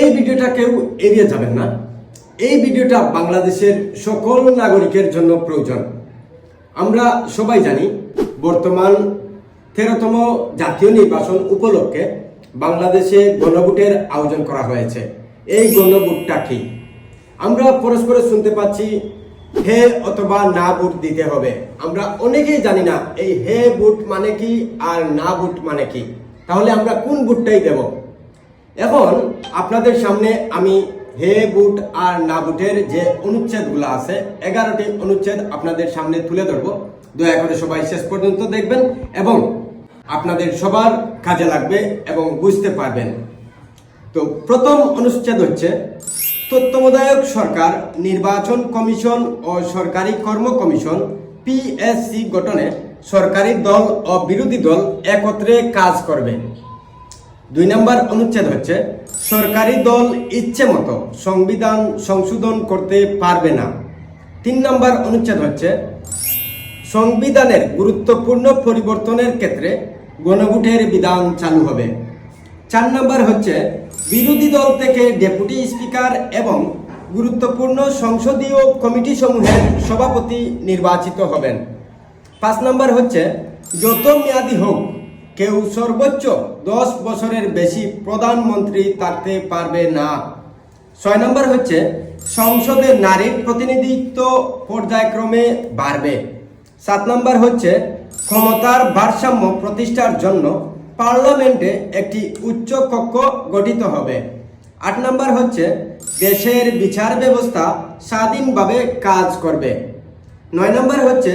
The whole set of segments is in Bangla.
এই ভিডিওটা কেউ এড়িয়ে যাবেন না। এই ভিডিওটা বাংলাদেশের সকল নাগরিকের জন্য প্রয়োজন। আমরা সবাই জানি বর্তমান 13তম জাতীয় নির্বাচন উপলক্ষে বাংলাদেশে গণভোটের আয়োজন করা হয়েছে। এই গণভোটটা কি? আমরা পরস্পর শুনতে পাচ্ছি হে অথবা না ভোট দিতে হবে। আমরা অনেকেই জানি না এই হে ভোট মানে কি আর না ভোট মানে কি। তাহলে আমরা কোন ভোটটাই দেব? এখন আপনাদের সামনে আমি হে ভোট আর না ভোটের যে অনুচ্ছেদগুলো আছে 11টি অনুচ্ছেদ আপনাদের সামনে তুলে ধরবো। দয়া করে সবাই শেষ পর্যন্ত দেখবেন এবং আপনাদের সবার কাজে লাগবে এবং বুঝতে পারবেন। তো প্রথম অনুচ্ছেদ হচ্ছে তত্ত্বাবধায়ক সরকার নির্বাচন কমিশন ও সরকারি কর্ম কমিশন পিএসসি গঠনে সরকারি দল ও বিরোধী দল একত্রে কাজ করবে। 2 নম্বর অনুচ্ছেদ হচ্ছে সরকারি দল ইচ্ছে মতো সংবিধান সংশোধন করতে পারবে না। 3 নম্বর অনুচ্ছেদ হচ্ছে সংবিধানের গুরুত্বপূর্ণ পরিবর্তনের ক্ষেত্রে গণভোটের বিধান চালু হবে। 4 নম্বর হচ্ছে বিরোধী দল থেকে ডেপুটি স্পিকার এবং গুরুত্বপূর্ণ সংসদীয় কমিটি সমূহের সভাপতি নির্বাচিত হবেন। 5 নম্বর হচ্ছে যত মেয়াদী হোক কেউ সর্বোচ্চ 10 বছরের বেশি প্রধানমন্ত্রী থাকতে পারবে না। 6 নম্বর হচ্ছে সংসদে নারীর প্রতিনিধিত্ব পর্যায়ক্রমে বাড়বে। 7 নম্বর হচ্ছে ক্ষমতার ভারসাম্য প্রতিষ্ঠার জন্য পার্লামেন্টে একটি উচ্চ কক্ষ গঠিত হবে। 8 নম্বর হচ্ছে দেশের বিচার ব্যবস্থা স্বাধীনভাবে কাজ করবে। 9 নম্বর হচ্ছে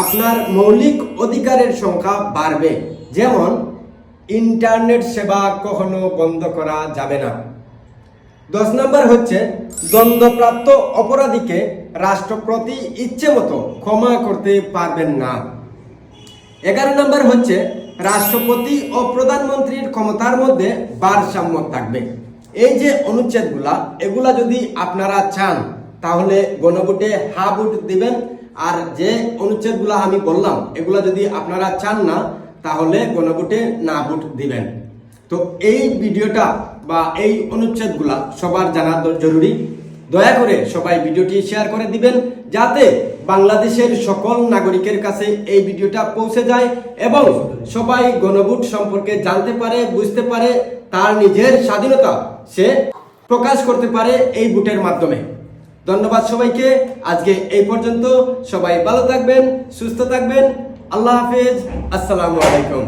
আপনার মৌলিক অধিকারের সংখ্যা বাড়বে, যেমন ইন্টারনেট সেবা কখনো বন্ধ করা যাবে না। 10 নম্বর হচ্ছে দ্বন্দ্বপ্রাপ্ত অপরাধীকে রাষ্ট্রপতি ইচ্ছে মতো ক্ষমা করতে পারবেন না। 11 নম্বর হচ্ছে রাষ্ট্রপতি ও প্রধানমন্ত্রীর ক্ষমতার মধ্যে ভারসাম্য থাকবে। এই যে অনুচ্ছেদগুলা এগুলা যদি আপনারা চান তাহলে গণভোটে হা ভোট দিবেন, আর যে অনুচ্ছেদগুলা আমি বললাম এগুলা যদি আপনারা চান না তাহলে গণভোটে না ভোট দিবেন। তো এই ভিডিওটা বা এই অনুচ্ছেদগুলা সবার জানা জরুরি। দয়া করে সবাই ভিডিওটি শেয়ার করে দিবেন যাতে বাংলাদেশের সকল নাগরিকের কাছে এই ভিডিওটা পৌঁছে যায় এবং সবাই গণভোট সম্পর্কে জানতে পারে, বুঝতে পারে, তার নিজের স্বাধীনতা সে প্রকাশ করতে পারে এই ভোটের মাধ্যমে। ধন্যবাদ সবাইকে। আজকে এই পর্যন্ত। সবাই ভালো থাকবেন, সুস্থ থাকবেন। আল্লাহ হাফেজ। আসসালামু আলাইকুম।